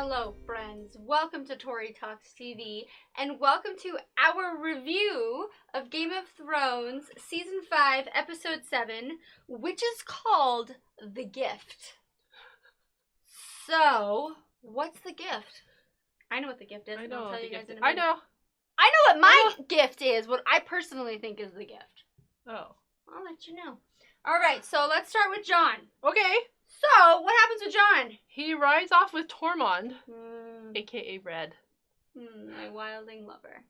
Hello friends, welcome to Tori Talks TV, and welcome to our review of Game of Thrones Season 5, Episode 7, which is called The Gift. So, what's the gift? I know what the gift is. I know I'll tell you the guys gift. in a minute. I know what my gift is, what I personally think is the gift. Oh. I'll let you know. Alright, so let's start with Jon. Okay. So, what happens with Jon? He rides off with Tormund, aka Red. My wildling lover.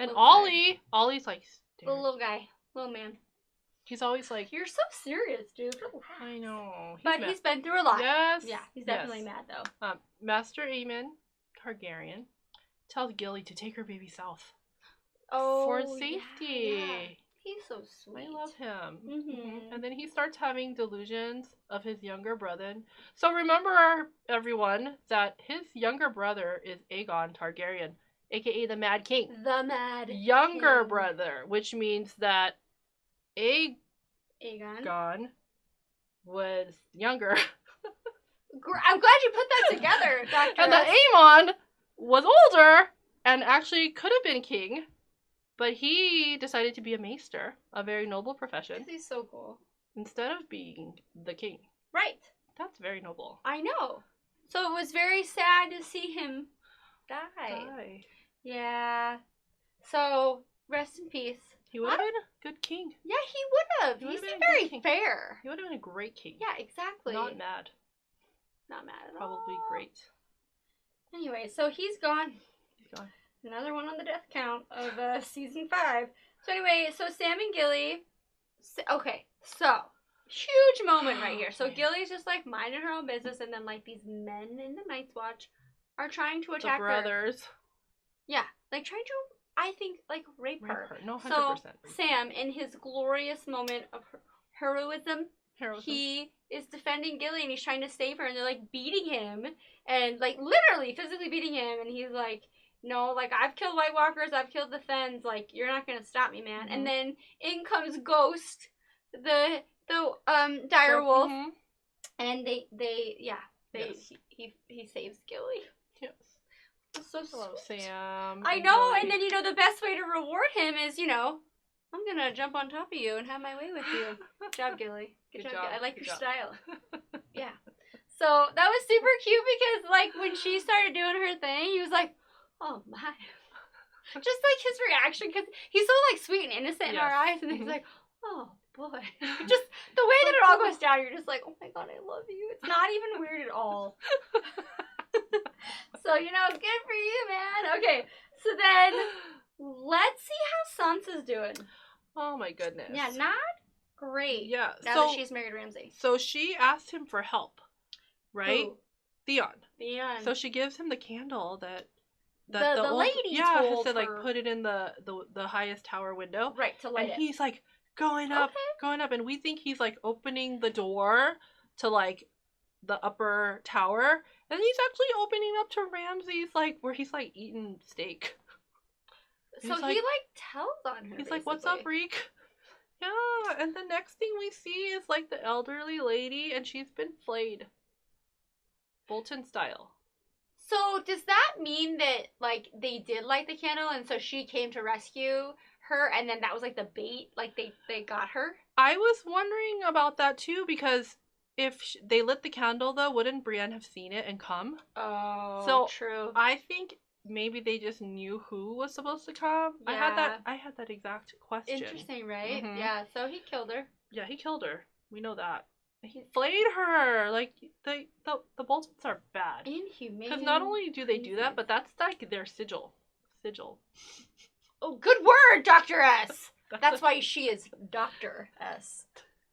And Ollie's like The little guy. Little man. He's always like, you're so serious, dude. I know. He's been through a lot. Yes. Yeah, he's definitely mad though. Master Aemon Targaryen tells Gilly to take her baby south. Oh, for safety. Yeah. He's so sweet. I love him. Mm-hmm. And then he starts having delusions of his younger brother. So remember, everyone, that his younger brother is Aegon Targaryen, aka the Mad King. The Mad Younger King. brother, which means that Aegon was younger. I'm glad you put that together, Dr. And that Aemon was older and actually could have been king. But he decided to be a maester, a very noble profession. He's so cool. Instead of being the king. Right. That's very noble. I know. So it was very sad to see him die. Yeah. So, rest in peace. He would have been a good king. Yeah, he would have. He's very fair. He would have been a great king. Yeah, exactly. Not mad. Not mad at all. Probably great. Anyway, so he's gone. He's gone. Another one on the death count of season 5. So anyway, so Sam and Gilly. Okay, so huge moment right here. So Gilly's just like minding her own business, and then like these men in the Night's Watch are trying to attack the brothers. Yeah, like trying to, I think, like rape her. No, 100%. So Sam, in his glorious moment of heroism, he is defending Gilly and he's trying to save her, and they're like beating him and like literally physically beating him, and he's like, no, like, I've killed White Walkers, I've killed the Fens, like, you're not gonna stop me, man. Mm-hmm. And then in comes Ghost, the dire wolf, and he saves Gilly. Yes. That's so sweet. Sam. I know, and then, the best way to reward him is, I'm gonna jump on top of you and have my way with you. Good job, Gilly. Good job. I like your style. Yeah. So, that was super cute because, like, when she started doing her thing, he was like, oh my. Just like his reaction, because he's so like sweet and innocent in our eyes, and he's like, oh boy. Just the way that it all goes down, you're just like, oh my god, I love you. It's not even weird at all. So, good for you, man. Okay, so then let's see how Sansa's doing. Oh my goodness. Yeah, not great. Yeah. Now that she's married Ramsay. So she asked him for help, right? Who? Theon. So she gives him the candle that the lady told said, her. like, put it in the highest tower window. Right, to light it. And he's like going up, and we think he's like opening the door to like the upper tower, and he's actually opening up to Ramsay's, like, where he's like eating steak. So he like tells on her. He's like, "What's up, Reek?" Yeah, and the next thing we see is like the elderly lady, and she's been flayed, Bolton style. So does that mean that, like, they did light the candle, and so she came to rescue her, and then that was, like, the bait? Like, they got her? I was wondering about that, too, because if they lit the candle, though, wouldn't Brienne have seen it and come? Oh, so true. I think maybe they just knew who was supposed to come. Yeah. I had that exact question. Interesting, right? Mm-hmm. Yeah, so he killed her. Yeah, he killed her. We know that. He flayed her. Like, the Boltons are bad. Inhumane. Because not only do they do that, but that's like their sigil. Oh, good word, Dr. S. That's why she is Dr. S.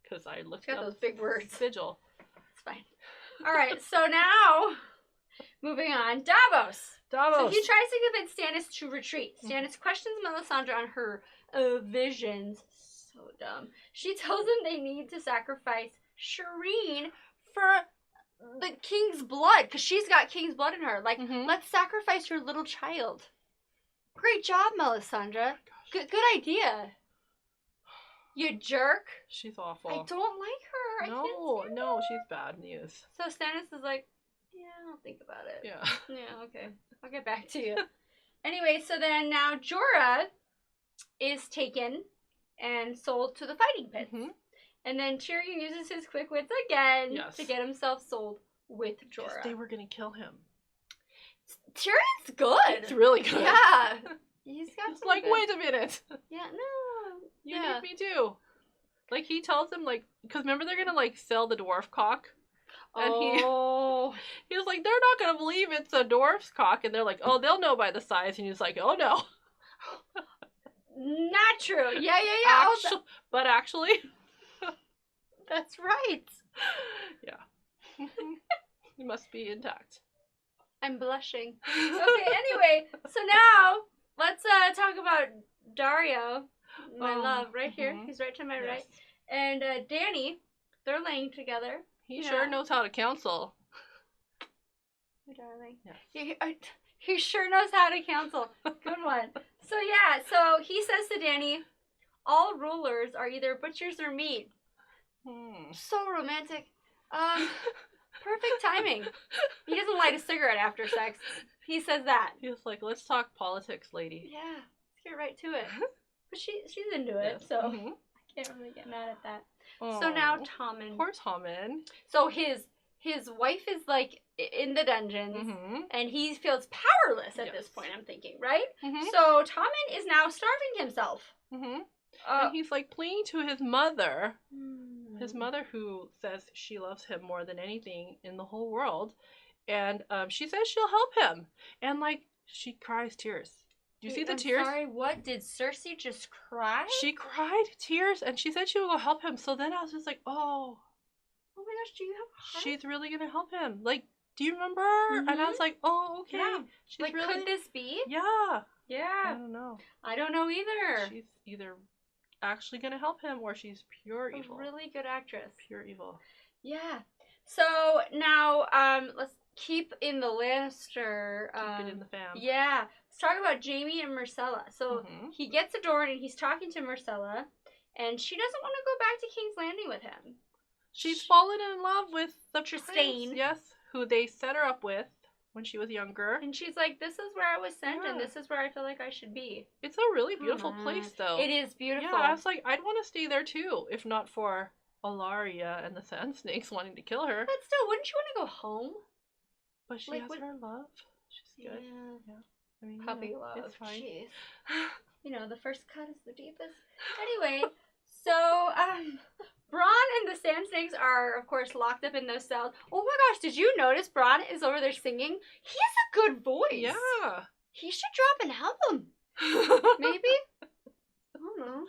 Because I looked up those big words. Sigil. It's fine. All right, so now, moving on. Davos. So he tries to convince Stannis to retreat. Stannis questions Melisandre on her visions. So dumb. She tells him they need to sacrifice Shireen for the king's blood, because she's got king's blood in her. Like, let's sacrifice your little child. Great job, Melisandre. Good idea. You jerk. She's awful. I don't like her. No, she's bad news. So Stannis is like, Yeah, I'll think about it. Yeah. Yeah, okay. I'll get back to you. Anyway, so then now Jorah is taken and sold to the fighting pits. Mm-hmm. And then Tyrion uses his quick wits again to get himself sold with Jorah. They were going to kill him. Tyrion's good. He's really good. Yeah. He's got some like, good... wait a minute. Yeah, no. You need me too. Like, he tells them, like, because remember they're going to, like, sell the dwarf cock? And he was like, they're not going to believe it's a dwarf's cock. And they're like, oh, they'll know by the size. And he's like, oh, no. Not true. Yeah. But actually. That's right. Yeah. It must be intact. I'm blushing. Okay, anyway. So now, let's talk about Dario. My love, right here. He's right to my right. And Dany, they're laying together. He sure knows how to counsel. My darling. Yes. He sure knows how to counsel. Good one. So he says to Dany, all rulers are either butchers or meat. So romantic. Perfect timing. He doesn't light a cigarette after sex. He says that. He's like, let's talk politics, lady. Yeah, let's get right to it. But she's into it, so I can't really get mad at that. Oh, so now Tommen. Poor Tommen. So his wife is like in the dungeons, and he feels powerless at this point, I'm thinking, right? So Tommen is now starving himself. And he's like pleading to his mother. His mother who says she loves him more than anything in the whole world. And she says she'll help him. And like, she cries tears. Do you see the tears? Sorry, what? Did Cersei just cry? She cried tears and she said she would go help him. So then I was just like, oh my gosh, do you have a heart? She's really going to help him. Like, do you remember? And I was like, oh, okay. Yeah. She's like, really... could this be? Yeah. Yeah. I don't know. I don't know either. She's either actually going to help him or she's pure evil. A really good actress. Pure evil. Yeah. So now, let's keep in the Lannister. Keep it in the fam. Yeah. Let's talk about Jaime and Myrcella. So he gets adored and he's talking to Myrcella, and she doesn't want to go back to King's Landing with him. She's fallen in love with the Trystane. Prince, yes, who they set her up with when she was younger. And she's like, this is where I was sent, and this is where I feel like I should be. It's a really beautiful place, though. It is beautiful. Yeah, I was like, I'd want to stay there, too, if not for Alaria and the Sand Snakes wanting to kill her. But still, wouldn't you want to go home? But she has her love. She's good. Yeah. I mean, puppy love. It's fine. Jeez. You know, the first cut is the deepest. Anyway, so, Bronn and the Sand Snakes are, of course, locked up in those cells. Oh my gosh, did you notice Bronn is over there singing? He has a good voice. Yeah. He should drop an album. Maybe? I don't know.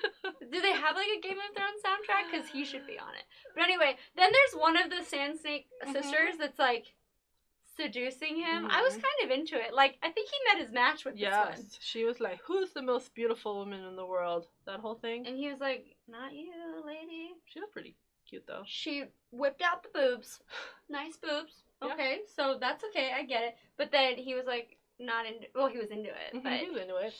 Do they have, like, a Game of Thrones soundtrack? Because he should be on it. But anyway, then there's one of the Sand Snake sisters that's, like, seducing him. I was kind of into it. Like, I think he met his match with this one. Yes. She was like, who's the most beautiful woman in the world? That whole thing. And he was like, not you, lady. She was pretty cute, though. She whipped out the boobs. Nice boobs. Okay, so that's okay. I get it. But then he was like, not into. Well, he was into it. But he was into it.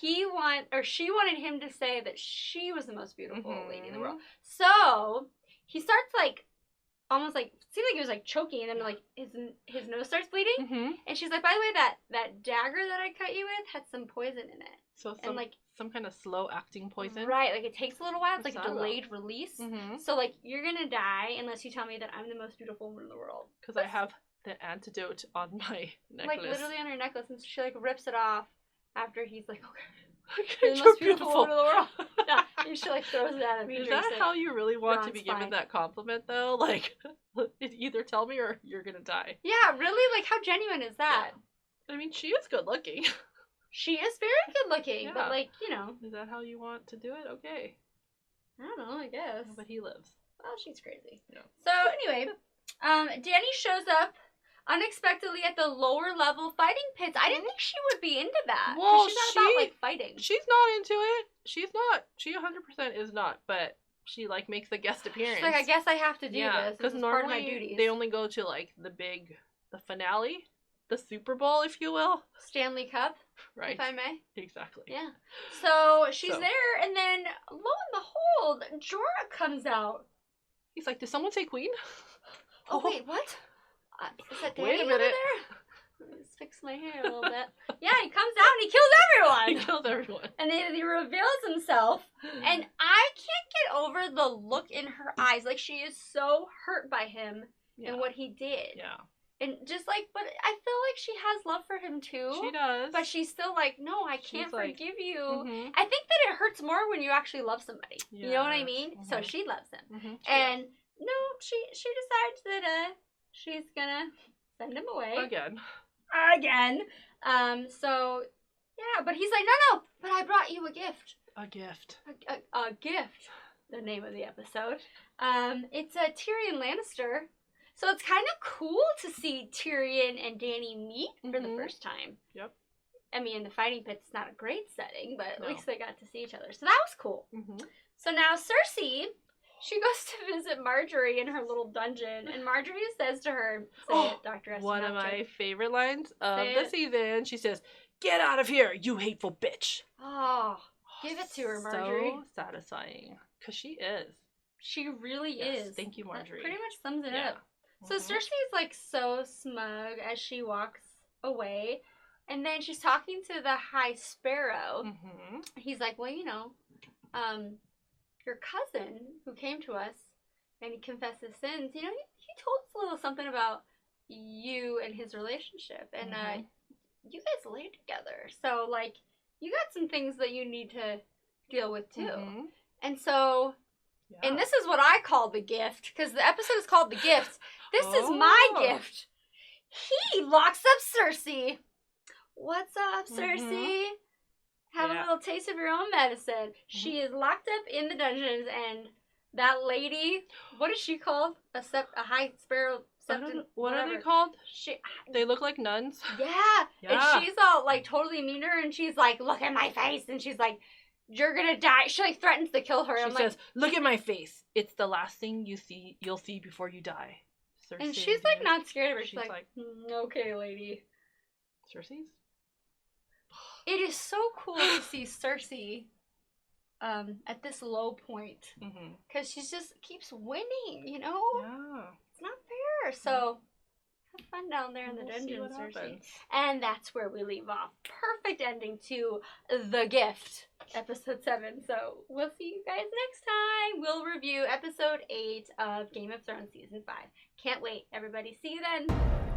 She wanted him to say that she was the most beautiful lady in the world. So he starts like, almost like, seemed like he was like choking, and then like his nose starts bleeding. And she's like, by the way, that dagger that I cut you with had some poison in it. So some kind of slow acting poison. Right, like it takes a little while. It's like a delayed release. So like you're gonna die unless you tell me that I'm the most beautiful woman in the world. Because I have the antidote on my necklace. Like literally on her necklace, and she like rips it off after he's like, okay, you're the most beautiful woman in the world. Yeah, and she like throws it at him. Is that how you really want to be given that compliment though? Like, either tell me or you're gonna die. Yeah, really? Like, how genuine is that? Yeah. I mean, she is good looking. She is very good looking, but like, you know. Is that how you want to do it? Okay. I don't know, I guess. But he lives. Well, she's crazy. Yeah. So anyway, Dany shows up unexpectedly at the lower level fighting pits. I didn't think she would be into that. Well, she's not about like fighting. She's not into it. She's not. She 100% is not. But she like makes a guest appearance. She's like, I guess I have to do this. Because normally part of my duties. They only go to like the finale, the Super Bowl, if you will. Stanley Cup. Right. If I may. Exactly. Yeah. So she's there, and then lo and behold, Jorah comes out. He's like, did someone say queen? Oh, wait, what? Is that Wait a Danny over minute. there? Let me just fix my hair a little bit. Yeah, he comes out and he kills everyone. He kills everyone. And then he reveals himself. And I can't get over the look in her eyes. Like, she is so hurt by him and what he did. Yeah. And just like, but I feel like she has love for him too. She does. But she's still like, no, I can't forgive you. Mm-hmm. I think that it hurts more when you actually love somebody. You know what I mean? Mm-hmm. So she loves him. Mm-hmm. And no, she decides that she's gonna send him away. Again. So yeah, but he's like, no, but I brought you a gift. A gift. A gift. The name of the episode. It's a Tyrion Lannister. So it's kind of cool to see Tyrion and Dany meet for the first time. Yep. I mean, the fighting pit's not a great setting, but at least they got to see each other. So that was cool. Mm-hmm. So now Cersei, she goes to visit Marjorie in her little dungeon, and Marjorie says to her, say it, Dr. S. One of my favorite lines of the season. She says, "Get out of here, you hateful bitch." Oh, give it to her, Marjorie. So satisfying. Because she is. She really is. Thank you, Marjorie. That pretty much sums it up. So Cersei's like so smug as she walks away, and then she's talking to the High Sparrow. Mm-hmm. He's like, well, you know, your cousin who came to us and he confessed his sins, you know, he told us a little something about you and his relationship, and you guys laid together, so like you got some things that you need to deal with too. And so and this is what I call the gift, because the episode is called The Gift. This is my gift. He locks up Cersei. What's up, Cersei? Have a little taste of your own medicine. She is locked up in the dungeons, and that lady, what is she called? A High Sparrow. What are they called? They look like nuns. Yeah. And she's all like totally mean to her, and she's like, look at my face, and she's like, you're gonna die. She like threatens to kill her. She says, look at my face. It's the last thing you'll see before you die. Cersei, and she's like not scared of her. She's like, okay, lady. Cersei's? It is so cool to see Cersei at this low point. Because she just keeps winning, you know? Yeah. It's not fair. So have fun down there in the dungeon, Cersei. And that's where we leave off. Perfect ending to The Gift, episode 7. So we'll see you guys next time. We'll review episode 8 of Game of Thrones season 5. Can't wait, everybody. See you then.